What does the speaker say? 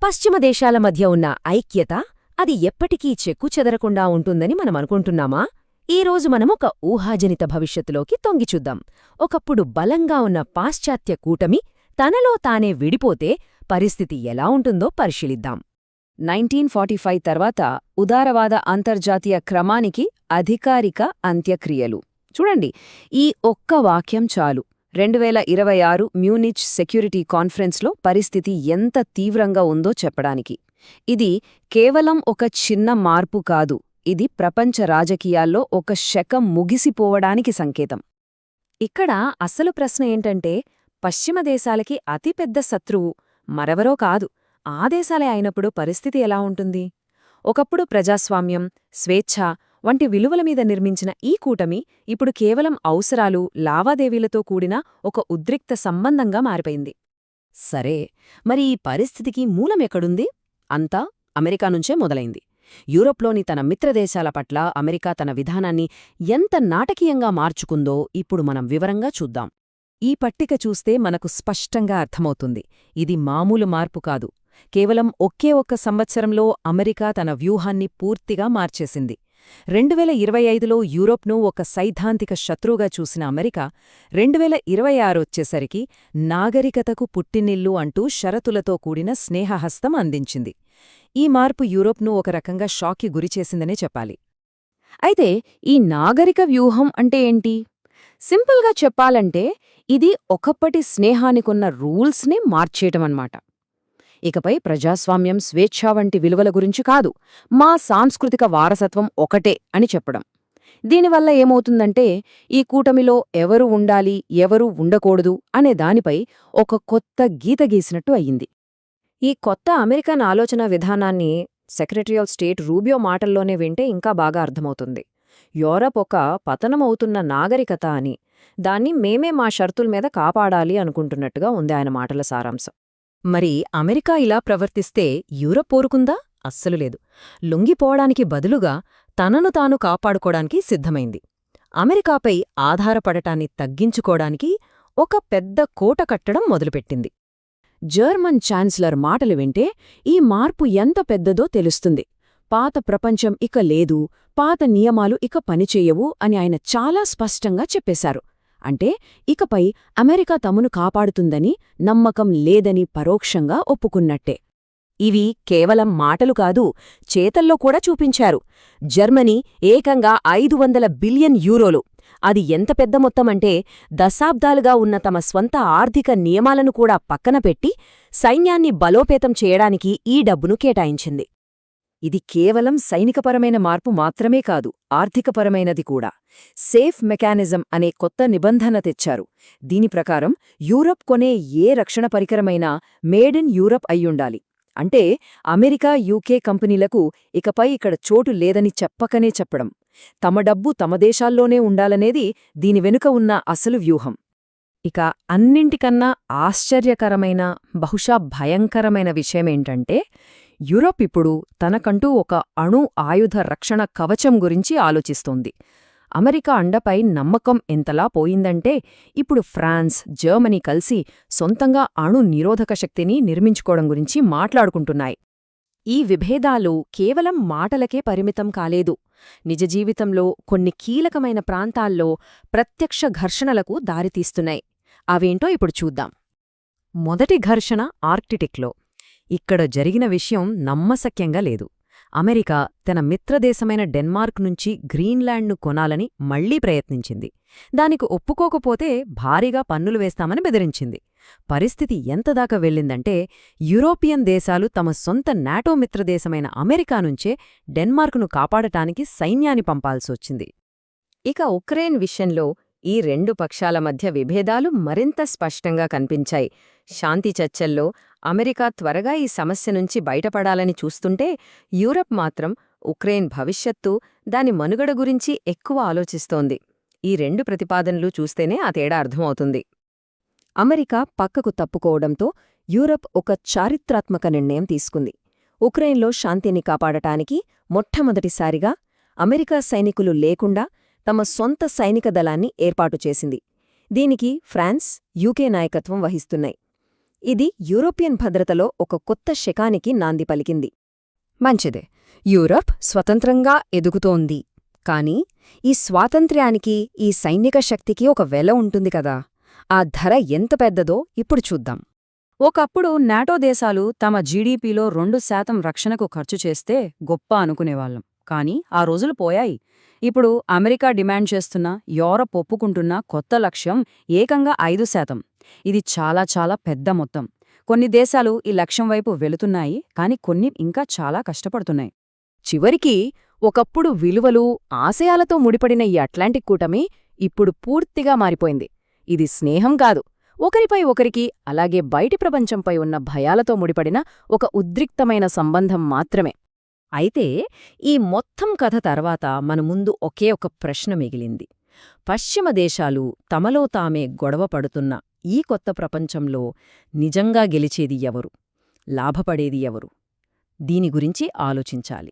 పశ్చిమ దేశాల మధ్య ఉన్న ఐక్యత అది ఎప్పటికీ చెక్కుచెదరకుండా ఉంటుందని మనమనుకుంటున్నామా? ఈరోజు మనమొక ఊహాజనిత భవిష్యత్తులోకి తొంగిచూద్దాం. ఒకప్పుడు బలంగా ఉన్న పాశ్చాత్య కూటమి తనలో తానే విడిపోతే పరిస్థితి ఎలా ఉంటుందో పరిశీలిద్దాం. 1945 తర్వాత ఉదారవాద అంతర్జాతీయ క్రమానికి అధికారిక అంత్యక్రియలు. చూడండి, ఈ ఒక్క వాక్యం చాలు 2026 మ్యూనిచ్ సెక్యూరిటీ కాన్ఫరెన్స్లో పరిస్థితి ఎంత తీవ్రంగా ఉందో చెప్పడానికి. ఇది కేవలం ఒక చిన్న మార్పు కాదు, ఇది ప్రపంచ రాజకీయాల్లో ఒక శకం ముగిసిపోవడానికి సంకేతం. ఇక్కడ అసలు ప్రశ్న ఏంటంటే, పశ్చిమ దేశాలకి అతిపెద్ద శత్రువు మరెవరో కాదు, ఆ దేశాలే అయినప్పుడు పరిస్థితి ఎలా ఉంటుంది? ఒకప్పుడు ప్రజాస్వామ్యం, స్వేచ్ఛ వంటి విలువల మీద నిర్మించిన ఈ కూటమి ఇప్పుడు కేవలం అవసరాలు, లావాదేవీలతో కూడిన ఒక ఉద్రిక్త సంబంధంగా మారిపోయింది. సరే, మరి ఈ పరిస్థితికి మూలమెక్కడుంది? అంతా అమెరికా నుంచే మొదలైంది. యూరోప్లోని తన మిత్రదేశాల పట్ల అమెరికా తన విధానాన్ని ఎంత నాటకీయంగా మార్చుకుందో ఇప్పుడు మనం వివరంగా చూద్దాం. ఈ పట్టిక చూస్తే మనకు స్పష్టంగా అర్థమవుతుంది, ఇది మామూలు మార్పు కాదు. కేవలం ఒకే ఒక్క సంవత్సరంలో అమెరికా తన వ్యూహాన్ని పూర్తిగా మార్చేసింది. 2025లో యూరోప్ను ఒక సైద్ధాంతిక శత్రువుగా చూసిన అమెరికా 2026 వచ్చేసరికి నాగరికతకు పుట్టినిల్లు అంటూ షరతులతో కూడిన స్నేహహస్తం అందించింది. ఈ మార్పు యూరోప్ను ఒక రకంగా షాక్కి గురిచేసిందనే చెప్పాలి. అయితే ఈ నాగరిక వ్యూహం అంటే ఏంటి? సింపుల్గా చెప్పాలంటే ఇది ఒకప్పటి స్నేహానికున్న రూల్స్ని మార్చేయటమన్నమాట. ఇకపై ప్రజాస్వామ్యం, స్వేచ్ఛ వంటి విలువల గురించి కాదు, మా సాంస్కృతిక వారసత్వం ఒకటే అని చెప్పడం. దీనివల్ల ఏమవుతుందంటే, ఈ కూటమిలో ఎవరు ఉండాలి, ఎవరు ఉండకూడదు అనే దానిపై ఒక కొత్త గీత గీసినట్టు అయ్యింది. ఈ కొత్త అమెరికన్ ఆలోచన విధానాన్ని సెక్రటరీ ఆఫ్ స్టేట్ రూబియో మాటల్లోనే వింటే ఇంకా బాగా అర్థమవుతుంది. యూరప్ ఒక పతనమవుతున్న నాగరికత అని, దాన్ని మేమే మా షరతుల మీద కాపాడాలి అనుకుంటున్నట్టుగా ఉంది ఆయన మాటల సారాంశం. మరి అమెరికా ఇలా ప్రవర్తిస్తే యూరప్ పోరుకుందా? అస్సలు లేదు. లొంగిపోవడానికి బదులుగా తనను తాను కాపాడుకోవడానికి సిద్ధమైంది. అమెరికాపై ఆధారపడటాన్ని తగ్గించుకోవడానికి ఒక పెద్ద కోట కట్టడం మొదలుపెట్టింది. జర్మన్ ఛాన్సలర్ మాటలు వింటే ఈ మార్పు ఎంత పెద్దదో తెలుస్తుంది. పాత ప్రపంచం ఇక లేదు, పాత నియమాలు ఇక పనిచేయవు అని ఆయన చాలా స్పష్టంగా చెప్పేశారు. అంటే ఇకపై అమెరికా తమను కాపాడుతుందని నమ్మకం లేదని పరోక్షంగా ఒప్పుకున్నట్టే. ఇవి కేవలం మాటలు కాదు, చేతల్లో కూడా చూపించారు. జర్మనీ ఏకంగా 500 బిలియన్ యూరోలు, అది ఎంత పెద్ద మొత్తమంటే దశాబ్దాలుగా ఉన్న తమ స్వంత ఆర్థిక నియమాలను కూడా పక్కన పెట్టి సైన్యాన్ని బలోపేతం చేయడానికి ఈ డబ్బును కేటాయించింది. ఇది కేవలం సైనికపరమైన మార్పు మాత్రమే కాదు, ఆర్థికపరమైనది కూడా. సేఫ్ మెకానిజం అనే కొత్త నిబంధన తెచ్చారు. దీని ప్రకారం యూరప్ కొనే ఏ రక్షణ పరికరమైనా మేడ్ ఇన్ యూరప్ అయ్యుండాలి. అంటే అమెరికా, యూకే కంపెనీలకు ఇకపై ఇక్కడ చోటు లేదని చెప్పకనే చెప్పడం. తమ డబ్బు తమ దేశాల్లోనే ఉండాలనేది దీని వెనుక ఉన్న అసలు వ్యూహం. ఇక అన్నింటికన్నా ఆశ్చర్యకరమైన, బహుశా భయంకరమైన విషయమేంటంటే, యూరోప్ ఇప్పుడు తనకంటూ ఒక అణు ఆయుధ రక్షణ కవచం గురించి ఆలోచిస్తోంది. అమెరికా అండపై నమ్మకం ఎంతలా పోయిందంటే ఇప్పుడు ఫ్రాన్స్, జర్మనీ కలిసి సొంతంగా అణు నిరోధక శక్తిని నిర్మించుకోవడం గురించి మాట్లాడుకుంటున్నాయి. ఈ విభేదాలు కేవలం మాటలకే పరిమితం కాలేదు. నిజ జీవితంలో కొన్ని కీలకమైన ప్రాంతాల్లో ప్రత్యక్ష ఘర్షణలకు దారితీస్తున్నాయి. అవేంటో ఇప్పుడు చూద్దాం. మొదటి ఘర్షణ ఆర్కిటిక్లో. ఇక్కడ జరిగిన విషయం నమ్మశక్యంగా లేదు. అమెరికా తన మిత్రదేశమైన డెన్మార్క్ నుంచి గ్రీన్లాండ్ను కొనాలని మళ్లీ ప్రయత్నించింది. దానికి ఒప్పుకోకపోతే భారీగా పన్నులు వేస్తామని బెదిరించింది. పరిస్థితి ఎంతదాకా వెళ్ళిందంటే, యూరోపియన్ దేశాలు తమ సొంత నాటో మిత్రదేశమైన అమెరికా నుంచే డెన్మార్క్ను కాపాడటానికి సైన్యాన్ని పంపాల్సొచ్చింది. ఇక ఉక్రెయిన్ విషయంలో ఈ రెండు పక్షాల మధ్య విభేదాలు మరింత స్పష్టంగా కనిపించాయి. శాంతి చర్చల్లో అమెరికా త్వరగా ఈ సమస్య నుంచి బయటపడాలని చూస్తుంటే, యూరప్ మాత్రం ఉక్రెయిన్ భవిష్యత్తు, దాని మనుగడ గురించి ఎక్కువ ఆలోచిస్తోంది. ఈ రెండు ప్రతిపాదనలు చూస్తేనే ఆ తేడా అర్థమవుతుంది. అమెరికా పక్కకు తప్పుకోవడంతో యూరప్ ఒక చారిత్రాత్మక నిర్ణయం తీసుకుంది. ఉక్రెయిన్లో శాంతిని కాపాడటానికి మొట్టమొదటిసారిగా అమెరికా సైనికులు లేకుండా తమ సొంత సైనిక దళాన్ని ఏర్పాటు చేసింది. దీనికి ఫ్రాన్స్, యూకే నాయకత్వం వహిస్తున్నాయి. ఇది యూరోపియన్ భద్రతలో ఒక కొత్త శకానికి నాంది పలికింది. మంచిదే, యూరప్ స్వతంత్రంగా ఎదుగుతోంది. కాని ఈ స్వాతంత్ర్యానికి, ఈ సైనిక శక్తికి ఒక వెల ఉంటుంది కదా, ఆ ధర ఎంత పెద్దదో ఇప్పుడు చూద్దాం. ఒకప్పుడు నాటో దేశాలు తమ జీడీపీలో 2% రక్షణకు ఖర్చు చేస్తే గొప్ప అనుకునేవాళ్లం. కాని ఆ రోజులు పోయాయి. ఇప్పుడు అమెరికా డిమాండ్ చేస్తున్న, యూరప్ ఒప్పుకుంటున్న కొత్త లక్ష్యం ఏకంగా 5%. ఇది చాలా చాలా పెద్ద మొత్తం. కొన్ని దేశాలు ఈ లక్ష్యం వైపు వెళుతున్నాయి, కాని కొన్ని ఇంకా చాలా కష్టపడుతున్నాయి. చివరికి ఒకప్పుడు విలువలు, ఆశయాలతో ముడిపడిన ఈ అట్లాంటిక్ కూటమి ఇప్పుడు పూర్తిగా మారిపోయింది. ఇది స్నేహం కాదు, ఒకరిపై ఒకరికి, అలాగే బయటి ప్రపంచంపై ఉన్న భయాలతో ముడిపడిన ఒక ఉద్రిక్తమైన సంబంధం మాత్రమే. అయితే ఈ మొత్తం కథ తర్వాత మన ముందు ఒకే ఒక ప్రశ్న మిగిలింది. పశ్చిమ దేశాలు తమలో తామే గొడవ పడుతున్న ఈ కొత్త ప్రపంచంలో నిజంగా గెలిచేది ఎవరు? లాభపడేది ఎవరు? దీని గురించి ఆలోచించాలి.